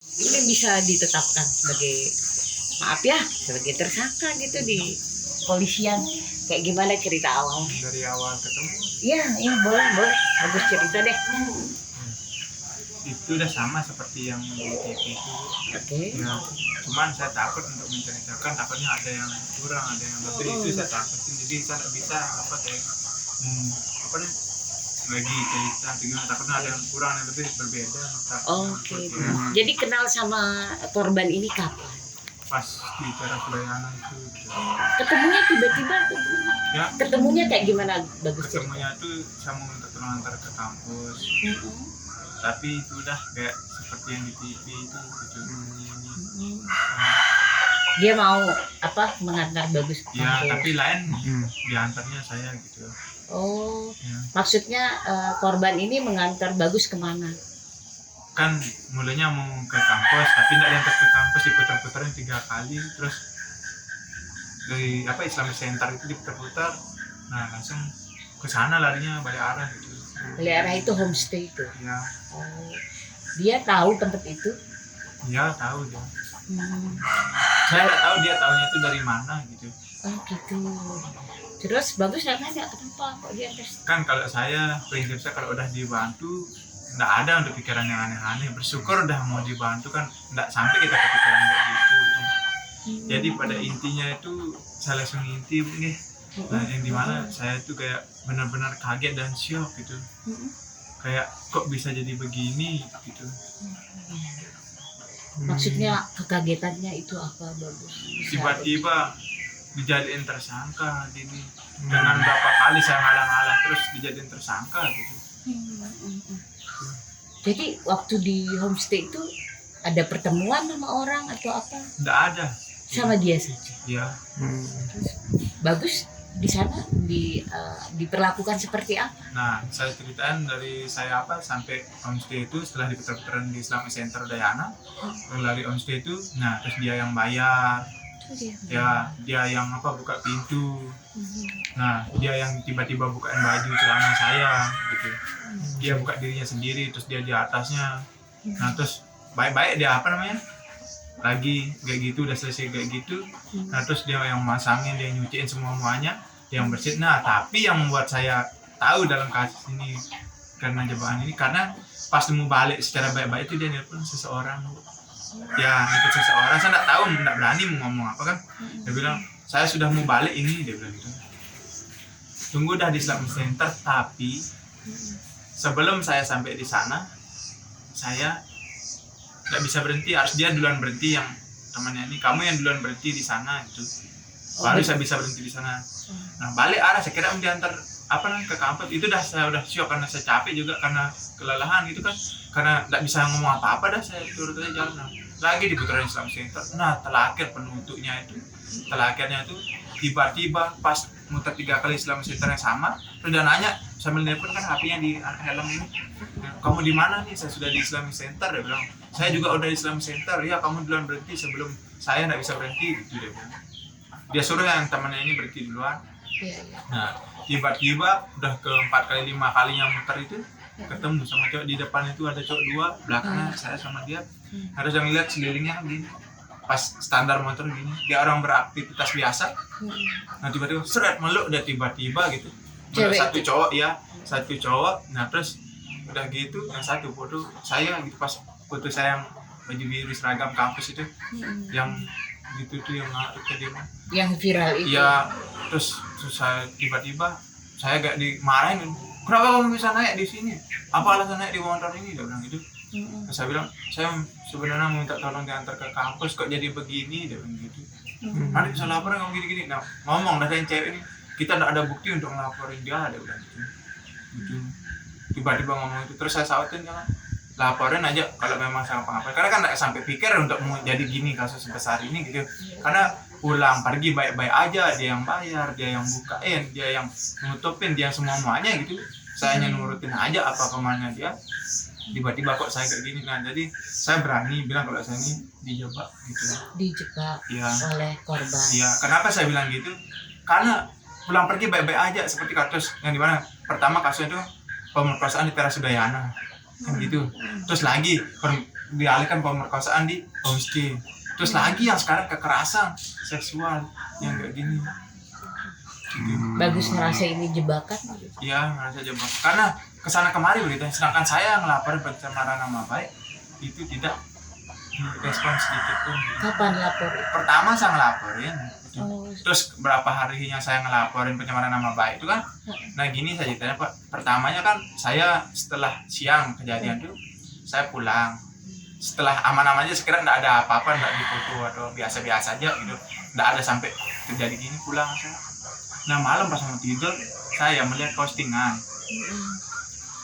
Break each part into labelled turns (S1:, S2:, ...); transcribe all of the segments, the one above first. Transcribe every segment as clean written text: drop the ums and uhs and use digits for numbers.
S1: Ini bisa ditetapkan sebagai, maaf ya, sebagai tersangka gitu di polisian. Kayak gimana cerita awal?
S2: Dari awal ketemu
S1: Iya, iya, boleh, boleh. Bagus cerita deh.
S2: itu udah sama seperti yang di TV itu.
S1: Oke.
S2: Ya, cuman saya takut untuk menceritakan, takutnya ada yang kurang, ada yang lebih, itu saya takutin. Jadi saya nggak bisa apa nih lagi cerita, gimana, takutnya ada yang kurang, yang lebih berbeda.
S1: Oke.
S2: Ya,
S1: Jadi kenal sama korban ini kapan?
S2: pas di Teras Udayana itu gitu.
S1: Ketemunya tiba-tiba tuh.
S2: Ya,
S1: Ketemunya kayak gimana? Bagus cerita.
S2: ketemunya tuh saya mau minta tolong antar ke kampus, tapi itu udah kayak seperti yang di TV itu gitu.
S1: Dia mau apa, mengantar Bagus ke
S2: Ya,
S1: kampus.
S2: tapi lain diantarnya saya gitu.
S1: Oh,
S2: Ya.
S1: maksudnya korban ini mengantar Bagus kemana?
S2: Kan mulanya mau ke kampus, tapi nggak diantar ke kampus, diputar-putarin 3 kali, terus dari apa Islamic Center itu diputar-putar, nah langsung ke sana larinya balik arah gitu.
S1: Daerah itu homestay itu.
S2: Ya,
S1: Oh, dia tahu tempat itu.
S2: ya tahu dia. Saya nggak tahu dia tahunya itu dari mana gitu.
S1: Oh gitu. Terus Bagus nggak nanya kenapa kok dia terus.
S2: Kan kalau saya, prinsip saya kalau udah dibantu nggak ada untuk pikiran yang aneh-aneh, bersyukur udah mau dibantu, kan nggak sampai kita kepikiran kayak gitu. Jadi pada intinya itu saya langsung ngintip nih, nah yang dimana saya tuh kayak benar-benar kaget dan syok gitu, kayak kok bisa jadi begini gitu.
S1: Maksudnya kekagetannya itu apa, Bagus? Bisa-
S2: Tiba-tiba dijadiin tersangka gini, dengan berapa kali saya ngalah-ngalah terus dijadiin tersangka gitu.
S1: Jadi waktu di homestay itu ada pertemuan sama orang atau apa?
S2: Nggak ada.
S1: Sama dia saja.
S2: Ya,
S1: Bagus di sana diperlakukan seperti apa?
S2: nah saya ceritain dari saya apa sampai homestay itu, setelah diputar-putaran di Islamic Center Udayana, lari homestay itu, nah terus dia yang bayar, ya dia yang apa buka pintu, nah dia yang tiba-tiba bukain baju celana saya gitu, dia buka dirinya sendiri, terus dia di atasnya, nah terus baik-baik dia apa namanya lagi kayak gitu, udah selesai kayak gitu, nah terus dia yang masangin, dia nyuciin semuanya, dia yang bersihin. Nah tapi yang membuat saya tahu dalam kasus ini karena jebakan ini, karena pas mau balik secara baik-baik itu dia nelpon seseorang, ya ikut seseorang, saya nggak tahu, nggak berani mau ngomong apa kan, dia bilang saya sudah mau balik ini, dia bilang gitu, tunggu dah di Islamic Center, tapi sebelum saya sampai di sana saya nggak bisa berhenti, harus dia duluan berhenti, yang temannya ini, kamu yang duluan berhenti di sana gitu, baru saya bisa berhenti di sana. Nah balik arah saya kira diantar apa namanya ke kampus, itu dah saya udah syok karena saya capek juga karena kelelahan gitu kan, karena nggak bisa ngomong apa-apa, dah saya turut aja jalan. Nah, lagi diputarin Islamic Center, nah terakhir penutupnya itu, terakhirnya itu tiba-tiba pas muter 3 kali Islamic Center yang sama, terus dia nanya sambil nelpon kan HP-nya di helm ini, kamu di mana nih? Saya sudah di Islamic Center, dia bilang. Saya juga udah di Islamic Center, ya kamu duluan berhenti sebelum saya nggak bisa berhenti gitu, dia bilang. Dia suruh yang temannya ini berhenti duluan. Nah tiba-tiba udah ke 4 kali 5 kalinya muter itu ketemu sama cowok di depan itu, ada cowok 2 belakangnya saya sama dia, harus yang lihat sekelilingnya gini, pas standar motor gini, dia orang beraktivitas biasa. Nah tiba-tiba seret meluk, udah tiba-tiba gitu meluk satu cowok, ya satu cowok. Nah terus udah gitu yang satu foto saya gitu, pas foto saya yang baju biru seragam kampus itu, yang gitu tuh yang ngaruh ke dia,
S1: Yang viral itu.
S2: ya terus saya tiba-tiba saya gak dimarahin, kenapa kamu bisa naik di sini, apa alasan naik di motor ini, dia bilang gitu. Terus saya bilang saya sebenarnya mau minta tolong diantar ke kampus, kok jadi begini, dia bilang gitu. Nanti bisa laporan kamu gini-gini. Nah ngomong dah yang cewek ini, kita gak ada bukti untuk ngelaporin dia, dia bilang gitu. Tiba-tiba ngomong itu, terus saya sautin, jangan laporin aja kalau memang saya apa-apa, karena kan gak sampai pikir untuk mau jadi gini kasus sebesar ini gitu, karena pulang pergi baik-baik aja, dia yang bayar, dia yang bukain, dia yang nutupin, dia semuanya gitu, saya hanya nurutin aja apa kemana dia. Tiba-tiba kok saya kayak gini kan, jadi saya berani bilang kalau saya ini dijebak gitu.
S1: Dijebak
S2: Ya,
S1: oleh korban.
S2: ya kenapa saya bilang gitu, karena pulang pergi baik-baik aja, seperti kasus yang dimana pertama kasusnya itu pemerkosaan di Teras Udayana kan gitu, terus lagi dialihkan pemerkosaan di homestay. Terus lagi yang sekarang kekerasan seksual yang kayak gini. Gitu.
S1: Bagus ngerasa ini jebakan.
S2: Iya, ngerasa jebak. Karena kesana kemari begitu. Sedangkan saya ngelaporin pencemaran nama baik itu tidak direspon sedikit pun.
S1: Kapan lapor?
S2: Pertama saya ngelaporin. Gitu.
S1: Oh,
S2: Terus berapa harinya saya ngelaporin pencemaran nama baik itu kan. Nah gini saya ceritanya Pak. Pertamanya kan saya setelah siang kejadian itu saya pulang. Setelah aman-aman aja sekiranya nggak ada apa-apa, nggak difoto atau biasa-biasa aja gitu. Nggak ada sampai terjadi gini, pulang saya. Nah malam pas mau tidur saya melihat postingan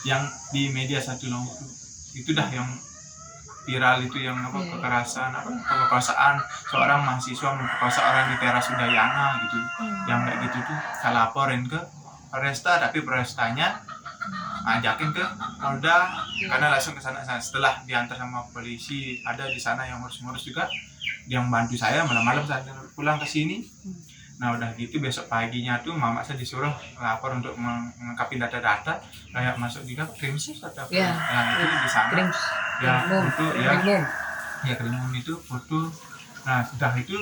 S2: yang di media satu Lombok itu dah yang viral itu yang apa kekerasan apa pemerkosaan seorang mahasiswa memperkosa orang di teras Udayana gitu. Yang kayak gitu tuh saya laporin ke Polresta, tapi Polrestanya ajakin ke Polda karena langsung ke sana. Setelah diantar sama polisi ada di sana yang ngurus-ngurus juga yang bantu saya, malam-malam saya pulang ke sini. Nah udah gitu besok paginya tuh mama saya disuruh lapor untuk melengkapi data-data kayak masuk di Krimsus atau apa.
S1: Ya.
S2: Nah itu di sana ya untuk ya Krimum itu foto. Nah sudah itu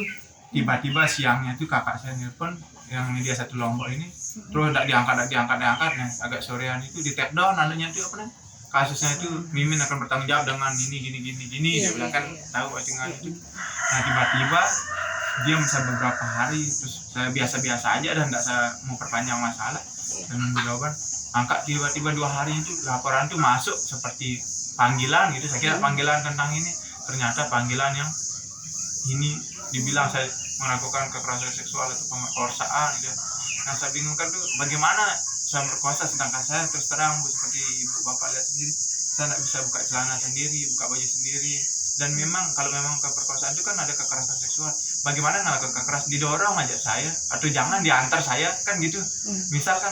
S2: tiba-tiba siangnya itu kakak saya nelpon yang media satu Lombok ini, terus tidak diangkat nah agak sorean itu di take down anunya itu apa nih kasusnya itu Mimin akan bertanggung jawab dengan ini gini dia bilang kan tahu postingan itu. Nah tiba-tiba dia bisa beberapa hari terus saya biasa-biasa aja dan tidak saya mau perpanjang masalah dan nunggu jawaban. Angkat tiba-tiba 2 hari itu laporan itu masuk seperti panggilan gitu. Saya kira panggilan tentang ini, ternyata panggilan yang ini dibilang saya melakukan kekerasan seksual atau pemerkosaan gitu. Nah saya bingung kan tuh bagaimana saya merkosa sedangkan saya terus terang seperti ibu bapak lihat sendiri saya tidak bisa buka celana sendiri, buka baju sendiri. Dan memang kalau memang keperkosaan itu kan ada kekerasan seksual, bagaimana ngelakuin kekerasan, didorong aja saya atau jangan diantar saya kan gitu. Misalkan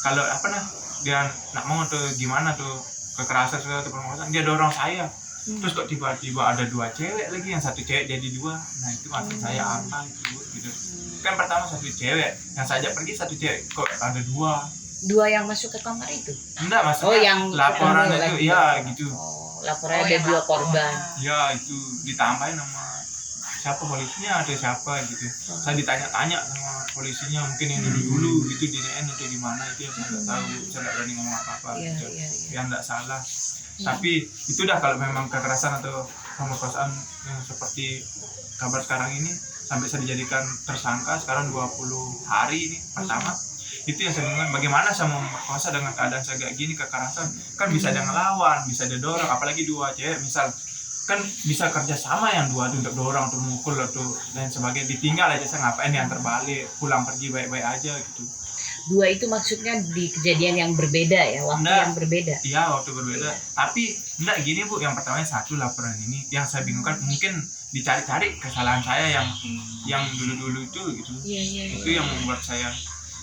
S2: kalau apa nah dia nak mau tuh gimana tuh kekerasan seksual atau pemerkosaan dia dorong saya. Terus kok tiba-tiba ada 2 cewek lagi, yang 1 cewek jadi 2. Nah itu maksud saya apa gitu. Kan pertama 1 cewek yang saya ajak pergi 1 cewek, kok ada 2
S1: yang masuk ke kamar itu?
S2: Enggak, maksudnya
S1: yang
S2: laporan itu
S1: lagi.
S2: ya gitu.
S1: Laporan ada 2 korban.
S2: Ya itu ditambahin sama siapa polisinya atau siapa gitu. Saya ditanya-tanya sama polisinya mungkin yang dulu gitu di NN atau gimana itu yang saya nggak tahu, saya nggak berani ngomong apa-apa gitu. Yang nggak salah. Tapi itu dah kalau memang kekerasan atau pemerkosaan yang seperti kabar sekarang ini sampai saya dijadikan tersangka sekarang 20 hari ini pertama. Itu yang saya bilang, bagaimana saya mau memperkosa dengan keadaan saya kayak gini, kekerasan kan bisa ada ngelawan, bisa ada dorong, apalagi 2 cewek misal kan bisa kerja sama yang 2 tuh untuk dorong atau mukul atau lain sebagainya, ditinggal aja saya ngapain diantar balik, pulang pergi baik-baik aja gitu.
S1: 2 itu maksudnya di kejadian yang berbeda ya, waktu yang berbeda. Iya,
S2: waktu berbeda. Tapi enggak gini Bu, yang pertamanya 1 laporan ini yang saya bingungkan mungkin dicari-cari kesalahan saya yang dulu-dulu itu gitu. Itu yang membuat saya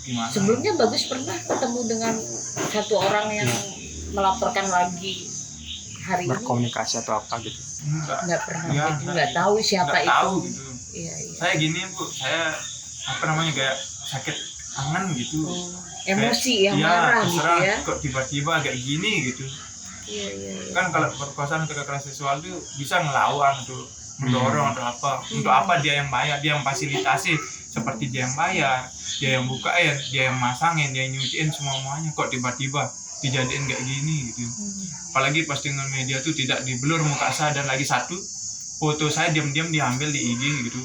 S2: gimana?
S1: Sebelumnya Bagus pernah ketemu dengan 1 orang yang melaporkan lagi hari ini?
S3: Berkomunikasi atau apa gitu?
S1: Enggak pernah, enggak tahu siapa itu.
S2: Tahu gitu.
S1: Iya.
S2: Saya gini Bu, saya apa namanya kayak sakit tangan gitu.
S1: Emosi yang marah gitu ya.
S2: Kok tiba-tiba kayak gini gitu.
S1: Iya.
S2: Kan kalau perkosaan atau kekerasan seksual itu bisa ngelawan tuh, mendorong atau apa. Untuk apa dia yang bayar, dia yang fasilitasi, seperti dia yang bayar, dia yang bukain, dia yang masangin, dia yang nyuciin semuanya. Kok tiba-tiba dijadiin kayak gini gitu. Apalagi postingan media tuh tidak diblur muka saya, dan lagi 1 foto saya diam-diam diambil di IG gitu.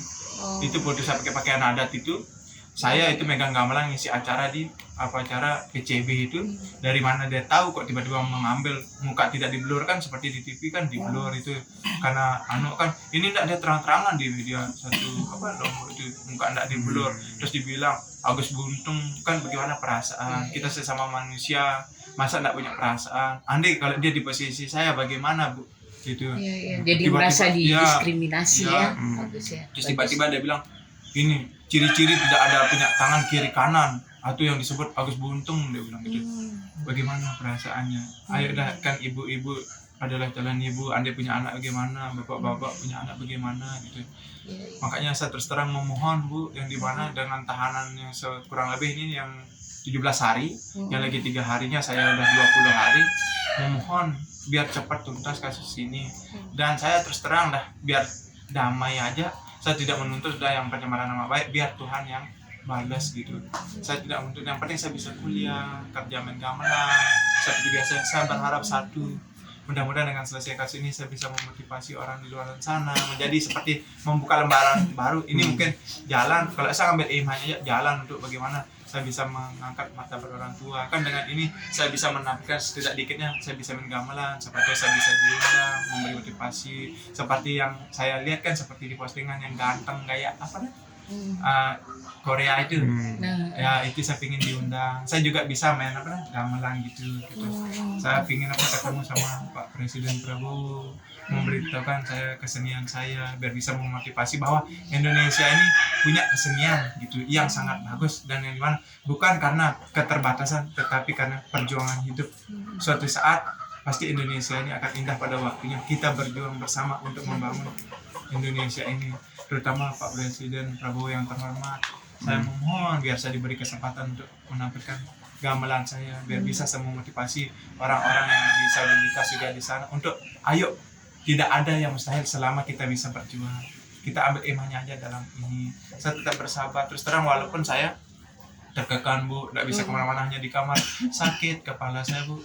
S2: Itu foto saya pakai pakaian adat itu. Saya itu megang gamelan ngisi acara di acara PCB itu. Dari mana dia tahu kok tiba-tiba mengambil, muka tidak diblur kan seperti di TV kan diblur itu karena kan ini enggak dia terang-terangan di media satu Lombok itu muka enggak diblur. Terus dibilang Agus Buntung kan bagaimana perasaan kita sesama manusia, masa enggak punya perasaan. Andai kalau dia di posisi saya bagaimana Bu gitu.
S1: Iya. Jadi merasa didiskriminasi ya. Bagus ya.
S2: Terus tiba-tiba dia bilang ini ciri-ciri tidak ada punya tangan kiri kanan atau yang disebut Agus Buntung, dia bilang gitu. Bagaimana perasaannya? Ayo dah, kan ibu-ibu adalah calon ibu, andai punya anak bagaimana, bapak-bapak punya anak bagaimana gitu. Makanya saya terus terang memohon Bu, yang dimana dengan tahanan yang kurang lebih ini yang 17 hari, yang lagi 3 harinya saya udah 20 hari, memohon biar cepat tuntas kasus ini. Dan saya terus terang dah, biar damai aja. Saya tidak menuntut dah yang pencemaran nama baik, biar Tuhan yang balas gitu. Saya tidak menuntut, yang penting saya bisa kuliah, kerja main gamelan seperti biasa. Saya berharap satu, mudah-mudahan dengan selesai kasus ini saya bisa memotivasi orang di luar sana menjadi seperti membuka lembaran baru. Ini mungkin jalan, kalau saya ambil aja jalan untuk bagaimana saya bisa mengangkat martabat orang tua. Kan dengan ini saya bisa menampilkan setidak-dikitnya saya bisa main gamelan, seperti saya bisa diundang, memberi motivasi seperti yang saya lihat kan, seperti di postingan yang ganteng kayak apa nih? Korea itu. Ya itu saya pingin diundang. Saya juga bisa main apa gamelan gitu. Saya pingin ketemu sama Pak Presiden Prabowo, memberitahukan saya kesenian saya biar bisa memotivasi bahwa Indonesia ini punya kesenian gitu yang sangat bagus, dan yang dimana bukan karena keterbatasan tetapi karena perjuangan hidup. Suatu saat pasti Indonesia ini akan indah pada waktunya. Kita berjuang bersama untuk membangun Indonesia ini, terutama Pak Presiden Prabowo yang terhormat. Saya memohon biar saya diberi kesempatan untuk menampilkan gamelan saya, biar bisa memotivasi orang-orang yang disabilitas juga di sana untuk ayo, tidak ada yang mustahil selama kita bisa berjuang. Kita ambil imannya aja dalam ini. Saya tetap bersabar. Terus terang walaupun saya terkekang Bu, tidak bisa kemana-mana, hanya di kamar. Sakit kepala saya Bu,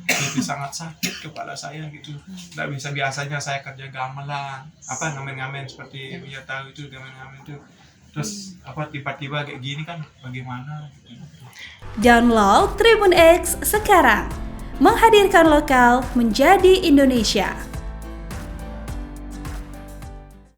S2: itu sangat sakit kepala saya gitu. Tidak bisa, biasanya saya kerja gamelan, apa ngamen-ngamen seperti dia tahu itu ngamen-ngamen itu. Terus apa tiba-tiba kayak gini kan bagaimana gitu.
S3: Download Tribun X sekarang, menghadirkan lokal menjadi Indonesia.